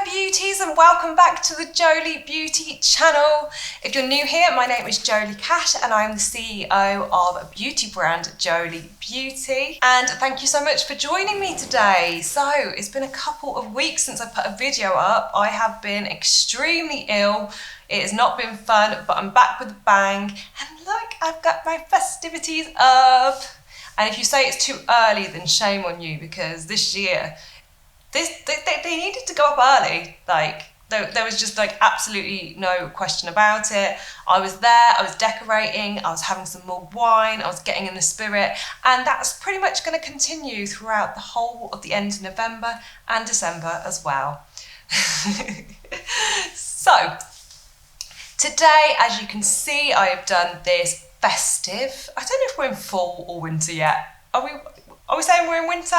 beauties, and welcome back to the Jolie Beauty channel. If you're new here, my name is Jolie Cash and I am the CEO of beauty brand Jolie Beauty. And thank you so much for joining me today. So it's been a couple of weeks since I put a video up. I have been extremely ill. It has not been fun, but I'm back with a bang. And look, I've got my festivities up. And if you say it's too early, then shame on you, because this year, they needed to go up early. Like, there was just like absolutely no question about it. I was there, I was decorating, I was having some more wine, I was getting in the spirit, and that's pretty much going to continue throughout the whole of the end of November and December as well. So, today, as you can see, I have done this festive. I don't know if we're in fall or winter yet. Are we saying we're in winter?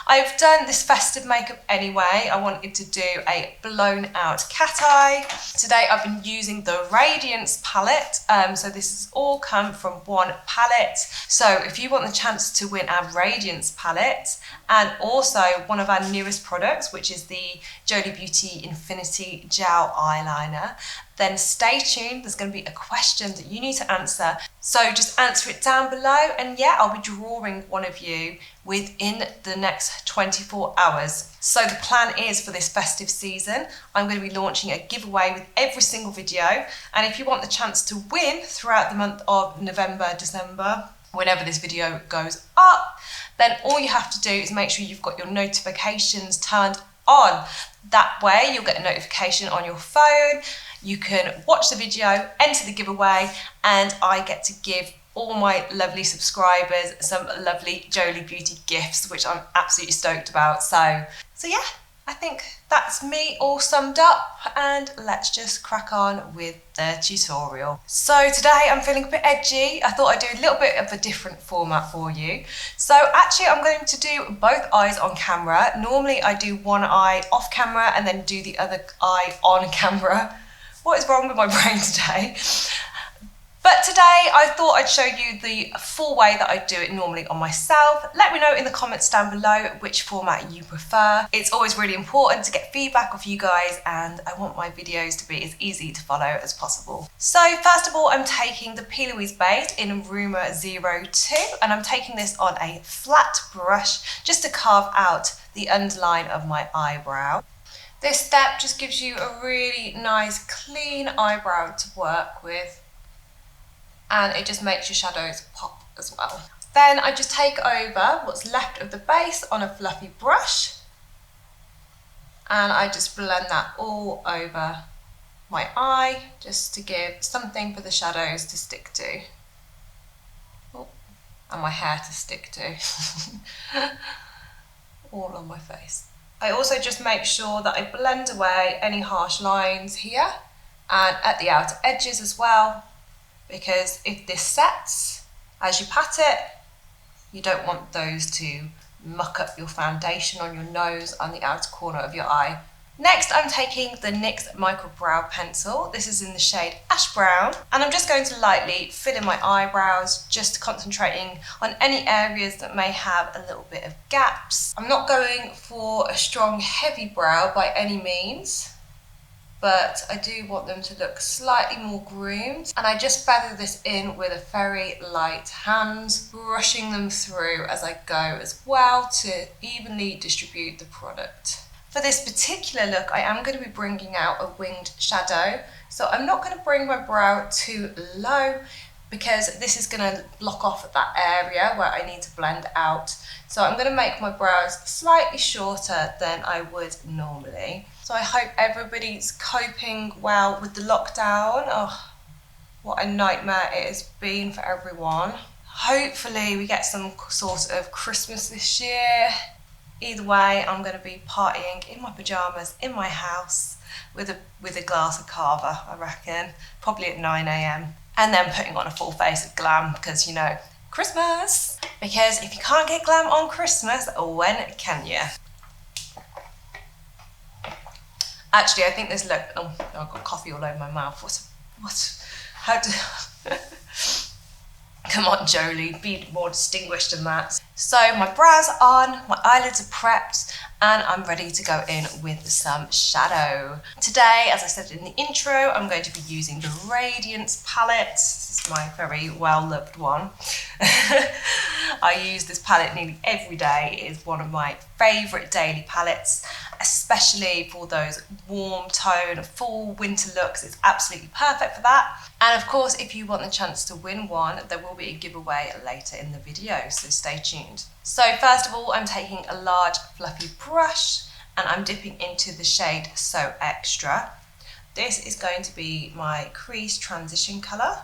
I've done this festive makeup anyway. I wanted to do a blown out cat eye. Today I've been using the Radiance palette. So this has all come from one palette. So if you want the chance to win our Radiance palette and also one of our newest products, which is the Jolie Beauty Infinity Gel Eyeliner, then stay tuned. There's going to be a question that you need to answer. So just answer it down below, and yeah, I'll be drawing one of you within the next 24 hours. So the plan is for this festive season, I'm going to be launching a giveaway with every single video. And if you want the chance to win throughout the month of November, December, whenever this video goes up, then all you have to do is make sure you've got your notifications turned on. That way you'll get a notification on your phone. You can watch the video, enter the giveaway, and I get to give all my lovely subscribers some lovely Jolie Beauty gifts, which I'm absolutely stoked about. So yeah, I think that's me all summed up, and let's just crack on with the tutorial. So today I'm feeling a bit edgy. I thought I'd do a little bit of a different format for you. So actually I'm going to do both eyes on camera. Normally I do one eye off camera and then do the other eye on camera. What is wrong with my brain today? But today I thought I'd show you the full way that I do it normally on myself. Let me know in the comments down below which format you prefer. It's always really important to get feedback off you guys, and I want my videos to be as easy to follow as possible. So first of all, I'm taking the Louise Base in Rumour 02, and I'm taking this on a flat brush just to carve out the underline of my eyebrow. This step just gives you a really nice clean eyebrow to work with, and it just makes your shadows pop as well. Then I just take over what's left of the base on a fluffy brush, and I just blend that all over my eye just to give something for the shadows to stick to. Oh, and my hair to stick to. All on my face. I also just make sure that I blend away any harsh lines here and at the outer edges as well, because if this sets as you pat it, you don't want those to muck up your foundation on your nose and the outer corner of your eye. Next, I'm taking the NYX Micro Brow Pencil. This is in the shade Ash Brown, and I'm just going to lightly fill in my eyebrows, just concentrating on any areas that may have a little bit of gaps. I'm not going for a strong, heavy brow by any means, but I do want them to look slightly more groomed, and I just feather this in with a very light hand, brushing them through as I go as well to evenly distribute the product. For this particular look, I am going to be bringing out a winged shadow, so I'm not going to bring my brow too low, because this is going to block off that area where I need to blend out. So I'm going to make my brows slightly shorter than I would normally. So I hope everybody's coping well with the lockdown. Oh, what a nightmare it has been for everyone. Hopefully we get some sort of Christmas this year. Either way, I'm going to be partying in my pyjamas in my house with a glass of cava, I reckon, probably at 9 AM, and then putting on a full face of glam, because, you know, Christmas. Because if you can't get glam on Christmas, when can you? Actually, I think this look, oh, I've got coffee all over my mouth. How do... Come on, Jolie, be more distinguished than that. So my brows are on, my eyelids are prepped, and I'm ready to go in with some shadow. Today, as I said in the intro, I'm going to be using the Radiance palette. This is my very well-loved one. I use this palette nearly every day. It is one of my favourite daily palettes, especially for those warm tone, fall, winter looks. It's absolutely perfect for that. And of course, if you want the chance to win one, there will be a giveaway later in the video, so stay tuned. So first of all, I'm taking a large fluffy brush and I'm dipping into the shade So Extra. This is going to be my crease transition colour.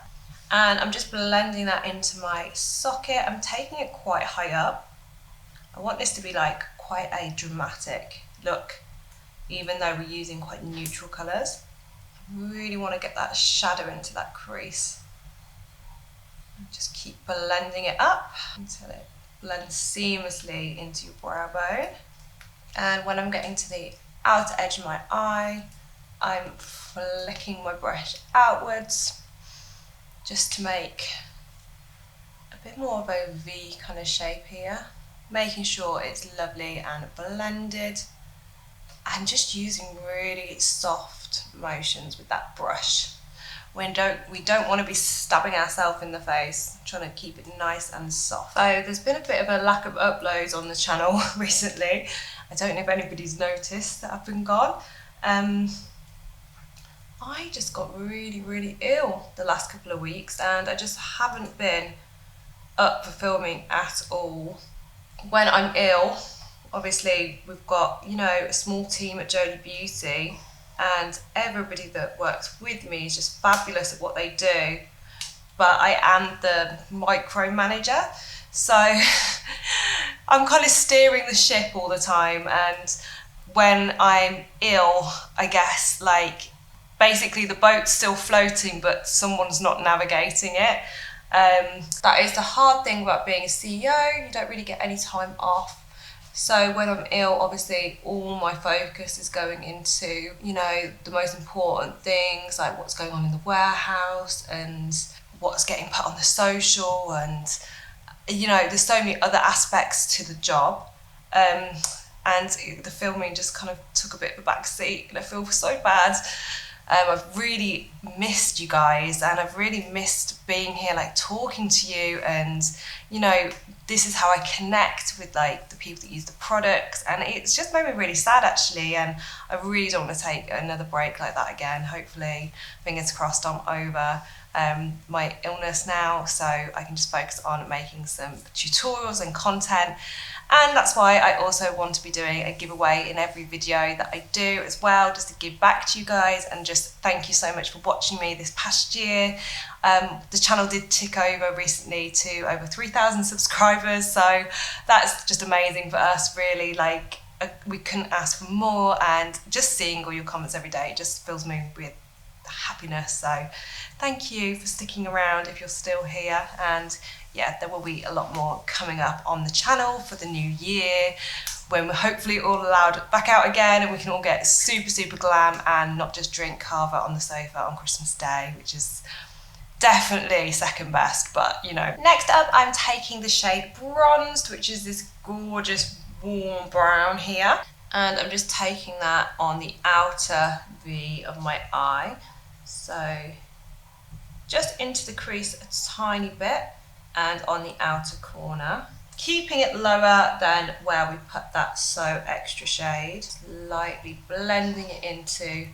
And I'm just blending that into my socket. I'm taking it quite high up. I want this to be like quite a dramatic look, even though we're using quite neutral colours. I really want to get that shadow into that crease. And just keep blending it up until it blends seamlessly into your brow bone. And when I'm getting to the outer edge of my eye, I'm flicking my brush outwards just to make a bit more of a V kind of shape here, making sure it's lovely and blended, and just using really soft motions with that brush. We don't want to be stabbing ourselves in the face, trying to keep it nice and soft. So there's been a bit of a lack of uploads on the channel recently. I don't know if anybody's noticed that I've been gone. I just got really ill the last couple of weeks and I just haven't been up for filming at all. When I'm ill, obviously we've got, you know, a small team at Jolie Beauty and everybody that works with me is just fabulous at what they do, but I am the micromanager, so I'm kind of steering the ship all the time. And when I'm ill, I guess, like, basically the boat's still floating but someone's not navigating it. That is the hard thing about being a CEO. You don't really get any time off. So when I'm ill, obviously all my focus is going into, you know, the most important things, like what's going on in the warehouse and what's getting put on the social, and, you know, there's so many other aspects to the job. And the filming just kind of took a bit of a back seat and I feel so bad. I've really missed you guys and I've really missed being here, like talking to you, and, you know, this is how I connect with like the people that use the products, and it's just made me really sad actually, and I really don't want to take another break like that again. Hopefully, fingers crossed, I'm over my illness now, so I can just focus on making some tutorials and content. And that's why I also want to be doing a giveaway in every video that I do as well, just to give back to you guys and just thank you so much for watching me this past year. The channel did tick over recently to over 3,000 subscribers, so that's just amazing for us, really. Like, we couldn't ask for more, and just seeing all your comments every day just fills me with happiness. So thank you for sticking around if you're still here, and yeah, there will be a lot more coming up on the channel for the new year, when we're hopefully all allowed back out again and we can all get super glam and not just drink cava on the sofa on Christmas Day, which is definitely second best, but you know. Next up, I'm taking the shade Bronzed, which is this gorgeous warm brown here, and I'm just taking that on the outer V of my eye, so just into the crease a tiny bit and on the outer corner, keeping it lower than where we put that So Extra shade, lightly blending it into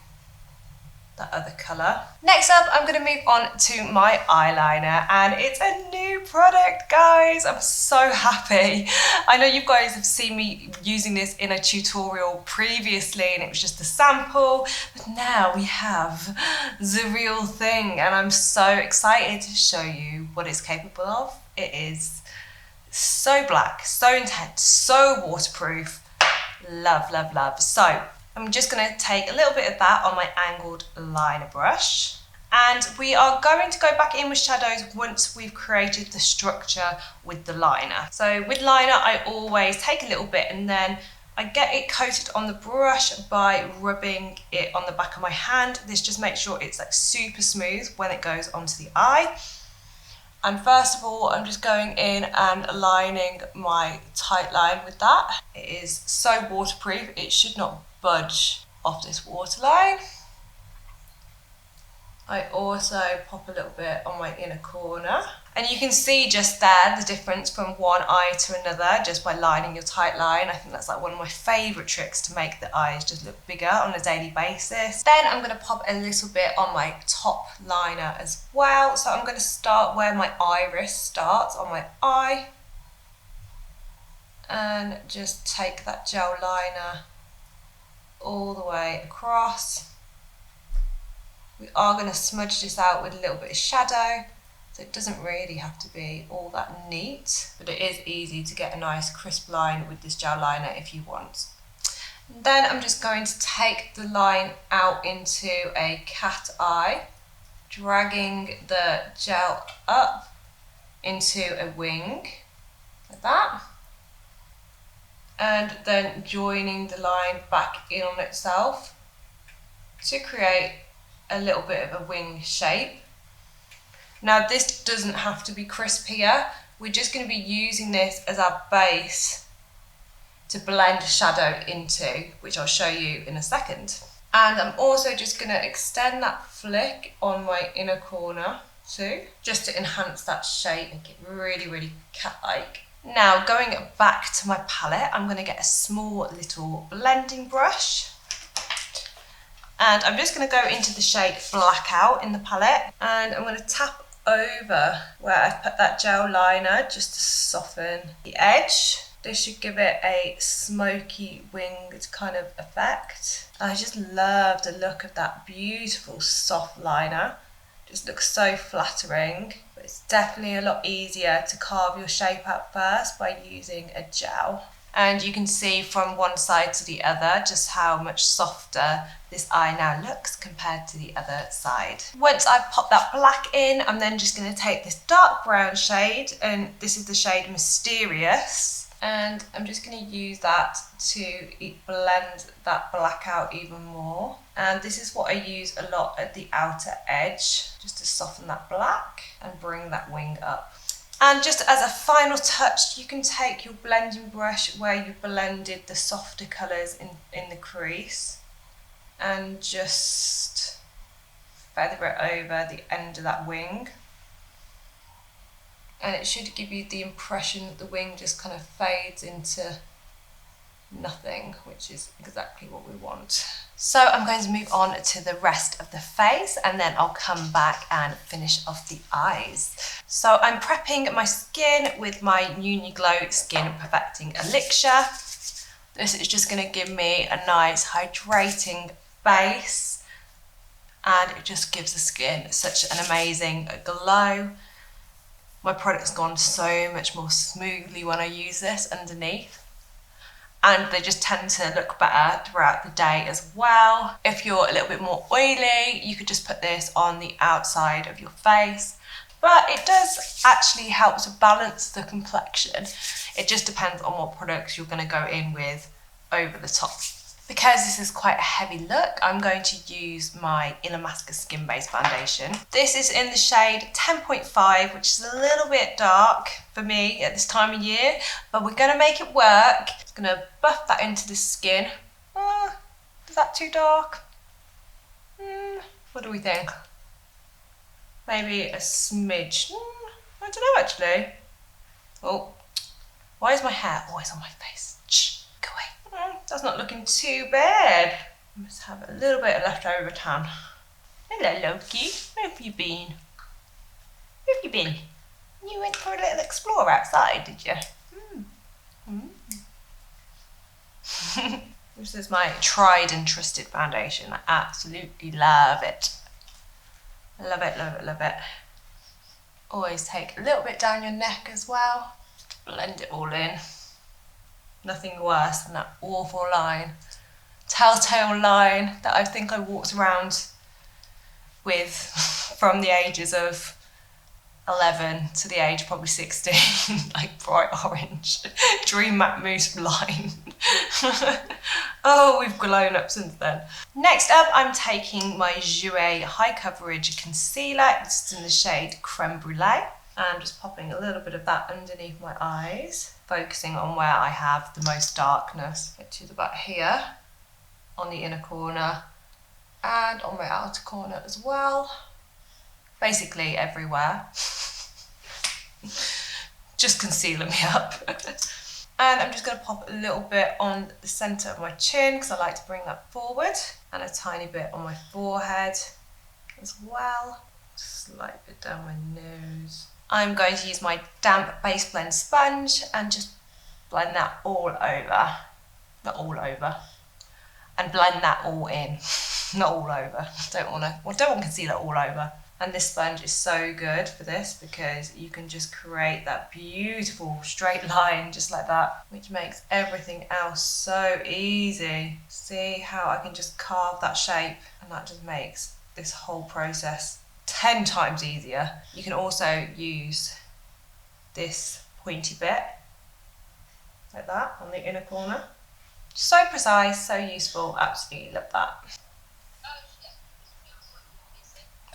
that other colour. Next up, I'm going to move on to my eyeliner, and it's a new product, guys. I'm so happy. I know you guys have seen me using this in a tutorial previously and it was just a sample, but now we have the real thing and I'm so excited to show you what it's capable of. It is so black, so intense, so waterproof. Love, love, love. So I'm just going to take a little bit of that on my angled liner brush, and we are going to go back in with shadows once we've created the structure with the liner. So with liner, I always take a little bit and then I get it coated on the brush by rubbing it on the back of my hand. This just makes sure it's like super smooth when it goes onto the eye. And first of all, I'm just going in and aligning my tight line with that. It is so waterproof, it should not budge off this waterline. I also pop a little bit on my inner corner. And you can see just there the difference from one eye to another just by lining your tight line. I think that's like one of my favourite tricks to make the eyes just look bigger on a daily basis. Then I'm going to pop a little bit on my top liner as well. So I'm going to start where my iris starts on my eye. And just take that gel liner all the way across. We are going to smudge this out with a little bit of shadow, so it doesn't really have to be all that neat, but it is easy to get a nice crisp line with this gel liner if you want. And then I'm just going to take the line out into a cat eye, dragging the gel up into a wing, like that, and then joining the line back in on itself to create a little bit of a wing shape. Now this doesn't have to be crisp here, we're just going to be using this as our base to blend shadow into, which I'll show you in a second. And I'm also just going to extend that flick on my inner corner too, just to enhance that shape and get really, really cat-like. Now going back to my palette, I'm going to get a small little blending brush. And I'm just going to go into the shade Blackout in the palette, and I'm going to tap over where I've put that gel liner just to soften the edge. This should give it a smoky winged kind of effect. I just love the look of that beautiful soft liner. Just looks so flattering, but it's definitely a lot easier to carve your shape out first by using a gel. And you can see from one side to the other just how much softer this eye now looks compared to the other side. Once I've popped that black in, I'm then just going to take this dark brown shade, and this is the shade Mysterious, and I'm just going to use that to blend that black out even more. And this is what I use a lot at the outer edge, just to soften that black and bring that wing up. And just as a final touch, you can take your blending brush where you blended the softer colours in the crease and just feather it over the end of that wing. And it should give you the impression that the wing just kind of fades into nothing, which is exactly what we want. So I'm going to move on to the rest of the face, and then I'll come back and finish off the eyes. So I'm prepping my skin with my Glow Skin Perfecting Elixir. This is just going to give me a nice hydrating base, and it just gives the skin such an amazing glow. My product's gone so much more smoothly when I use this underneath. And they just tend to look better throughout the day as well. If you're a little bit more oily, you could just put this on the outside of your face. But it does actually help to balance the complexion. It just depends on what products you're going to go in with over the top. Because this is quite a heavy look, I'm going to use my Illamasqua Skin Base Foundation. This is in the shade 10.5, which is a little bit dark for me at this time of year, but we're going to make it work. It's going to buff that into the skin. Is that too dark? What do we think? Maybe a smidge. I don't know actually. Oh, why is my hair always on my face? Go away. That's not looking too bad. I must have a little bit of leftover tan. Hello Loki, where have you been? Where have you been? You went for a little explore outside, did you? This is my tried and trusted foundation. I absolutely love it. Love it, love it, love it. Always take a little bit down your neck as well, just to blend it all in. Nothing worse than that awful line, telltale line that I think I walked around with from the ages of 11 to the age of probably 16, like bright orange, Dream Matte Mousse line. Oh, we've grown up since then. Next up, I'm taking my Jouer High Coverage Concealer. It's in the shade Creme Brulee. and just popping a little bit of that underneath my eyes, focusing on where I have the most darkness. Get to the back here, on the inner corner, and on my outer corner as well. Basically everywhere. Just concealing me up. And I'm just going to pop a little bit on the centre of my chin because I like to bring that forward, and a tiny bit on my forehead as well. Slight bit down my nose. I'm going to use my damp base blend sponge and just blend that all over. Not all over. And blend that all in. Not all over. Don't want concealer all over. And this sponge is so good for this because you can just create that beautiful straight line just like that, which makes everything else so easy. See how I can just carve that shape, and that just makes this whole process 10 times easier. You can also use this pointy bit like that on the inner corner. So precise, so useful, absolutely love that.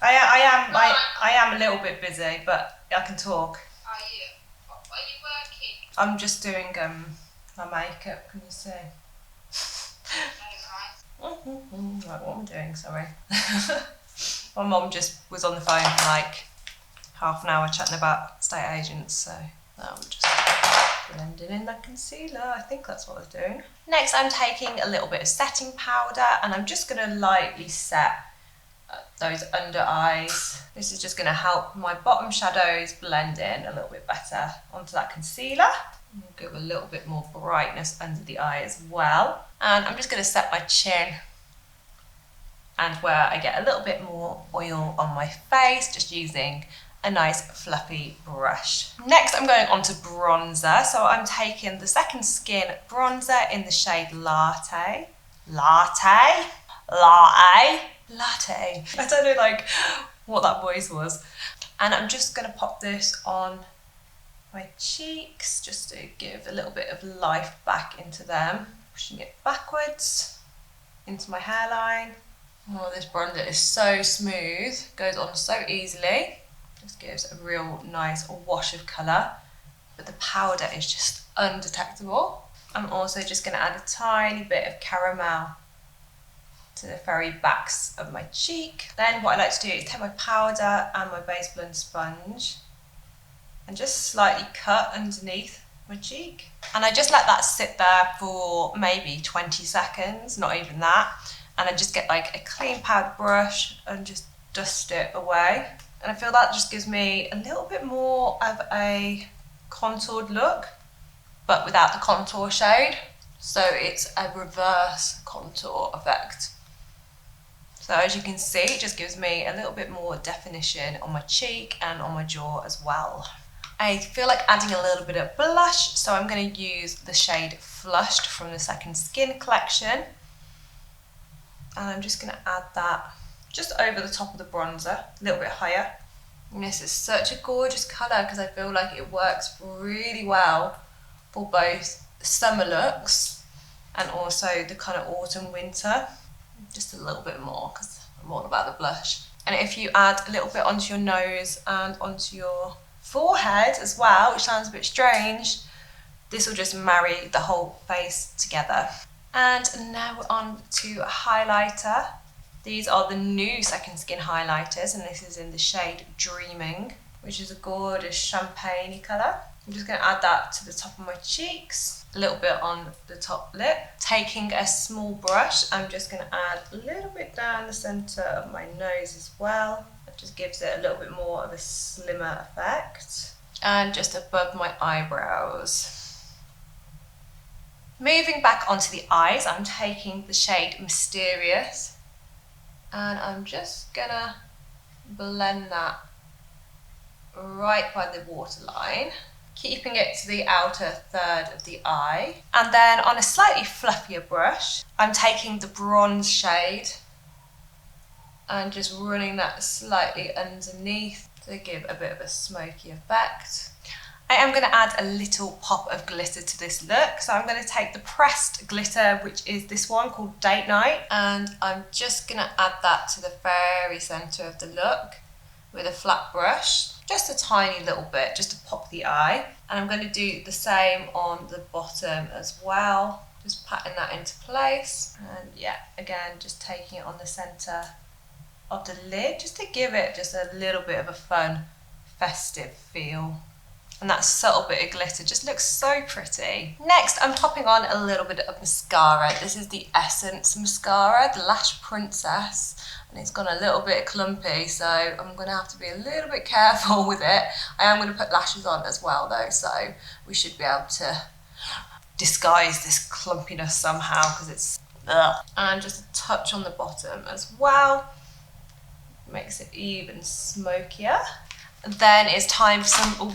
I am a little bit busy, but I can talk. Are you? Are you working? I'm just doing my makeup, can you see? Right, what am I doing, sorry. My mum just was on the phone for like half an hour chatting about estate agents, so now I'm just blending in that concealer. I think that's what I was doing. Next, I'm taking a little bit of setting powder, and I'm just going to lightly set those under eyes. This is just going to help my bottom shadows blend in a little bit better onto that concealer. Give a little bit more brightness under the eye as well. And I'm just going to set my chin and where I get a little bit more oil on my face, just using a nice fluffy brush. Next, I'm going on to bronzer. So I'm taking the Second Skin bronzer in the shade Latte. Latte? I don't know like what that voice was. And I'm just going to pop this on my cheeks just to give a little bit of life back into them. Pushing it backwards into my hairline. Oh, this bronzer is so smooth, goes on so easily. Just gives a real nice wash of colour, but the powder is just undetectable. I'm also just going to add a tiny bit of caramel to the very backs of my cheek. Then what I like to do is take my powder and my base blend sponge and just slightly cut underneath my cheek. And I just let that sit there for maybe 20 seconds, not even that. And I just get like a clean powder brush and just dust it away. And I feel that just gives me a little bit more of a contoured look, but without the contour shade. So it's a reverse contour effect. So as you can see, it just gives me a little bit more definition on my cheek and on my jaw as well. I feel like adding a little bit of blush, so I'm going to use the shade Flushed from the Second Skin collection. And I'm just going to add that just over the top of the bronzer, a little bit higher. And this is such a gorgeous colour because I feel like it works really well for both summer looks and also the kind of autumn winter. Just a little bit more because I'm all about the blush. And if you add a little bit onto your nose and onto your forehead as well, which sounds a bit strange, this will just marry the whole face together. And now we're on to a highlighter. These are the new Second Skin highlighters, and this is in the shade Dreaming, which is a gorgeous champagne colour. I'm just going to add that to the top of my cheeks, a little bit on the top lip. Taking a small brush, I'm just going to add a little bit down the centre of my nose as well. It just gives it a little bit more of a slimmer effect. And just above my eyebrows. Moving back onto the eyes, I'm taking the shade Mysterious. And I'm just going to blend that right by the waterline, keeping it to the outer third of the eye. And then on a slightly fluffier brush, I'm taking the bronze shade and just running that slightly underneath to give a bit of a smoky effect. I am going to add a little pop of glitter to this look. So I'm going to take the pressed glitter, which is this one called Date Night, and I'm just going to add that to the very centre of the look with a flat brush. just a tiny little bit, just to pop the eye. And I'm going to do the same on the bottom as well, just patting that into place. And yeah, again, just taking it on the centre of the lid, just to give it just a little bit of a fun, festive feel. And that subtle bit of glitter just looks so pretty. Next, I'm popping on a little bit of mascara. This is the Essence mascara, the Lash Princess. And it's gone a little bit clumpy, so I'm going to have to be a little bit careful with it. I am going to put lashes on as well though, so we should be able to disguise this clumpiness somehow, because it's and just a touch on the bottom as well. Makes it even smokier. And then it's time for some...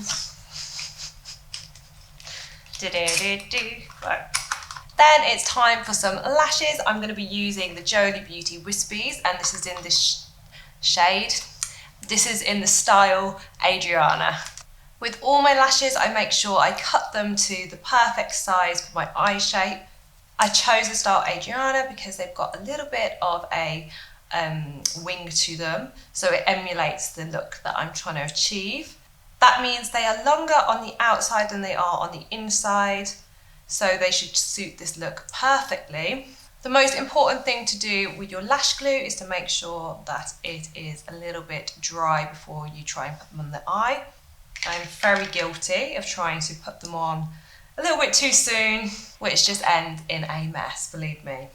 Right. Then it's time for some lashes. I'm going to be using the Jolie Beauty Wispies, and this is in this shade. This is in the style Adriana. With all my lashes, I make sure I cut them to the perfect size for my eye shape. I chose the style Adriana because they've got a little bit of a wing to them, so it emulates the look that I'm trying to achieve. That means they are longer on the outside than they are on the inside, so they should suit this look perfectly. The most important thing to do with your lash glue is to make sure that it is a little bit dry before you try and put them on the eye. I'm very guilty of trying to put them on a little bit too soon, which just ends in a mess, believe me.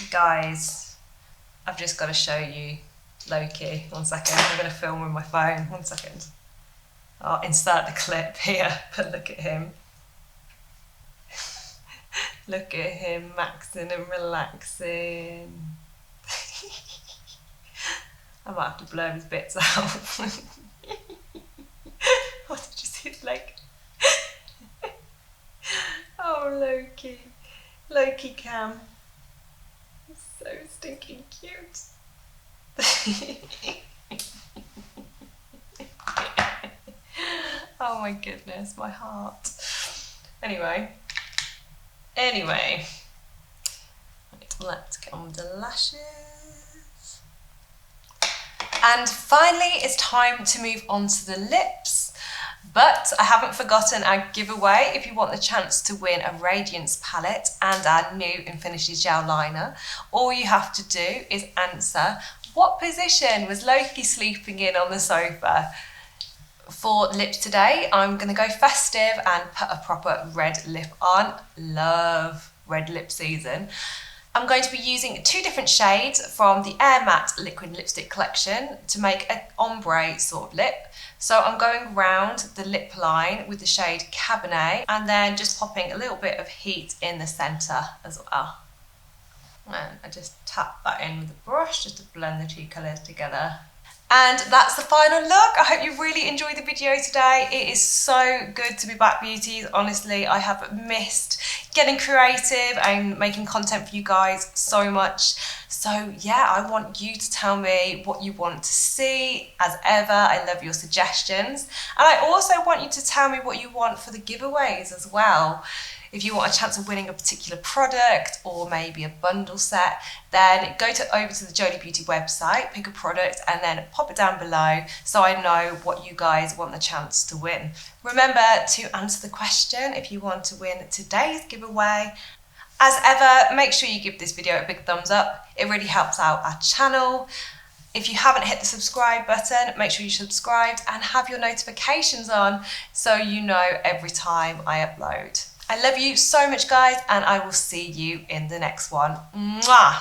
Guys, I've just got to show you Loki. 1 second, I'm going to film with my phone. 1 second. I'll insert the clip here, but look at him. Look at him maxing and relaxing. I might have to blur his bits out. What did you see his leg? Oh, Loki. Loki cam. He's so stinking cute. Oh my goodness, my heart. Anyway, let's get on with the lashes. And finally, it's time to move on to the lips. But I haven't forgotten our giveaway. If you want the chance to win a Radiance palette and our new Infinity Gel Liner, all you have to do is answer, what position was Loki sleeping in on the sofa? For lips today, I'm going to go festive and put a proper red lip on. Love red lip season. I'm going to be using 2 different shades from the Air Matte Liquid Lipstick collection to make an ombre sort of lip. So I'm going round the lip line with the shade Cabernet and then just popping a little bit of heat in the centre as well. And I just tap that in with a brush just to blend the 2 colours together. And that's the final look. I hope you really enjoyed the video today. It is so good to be back, beauties. Honestly, I have missed getting creative and making content for you guys so much. So yeah, I want you to tell me what you want to see. As ever, I love your suggestions. And I also want you to tell me what you want for the giveaways as well. If you want a chance of winning a particular product or maybe a bundle set, then go over to the Jolie Beauty website, pick a product and then pop it down below so I know what you guys want the chance to win. Remember to answer the question if you want to win today's giveaway. As ever, make sure you give this video a big thumbs up. It really helps out our channel. If you haven't hit the subscribe button, make sure you're subscribed and have your notifications on so you know every time I upload. I love you so much, guys, and I will see you in the next one. Mwah!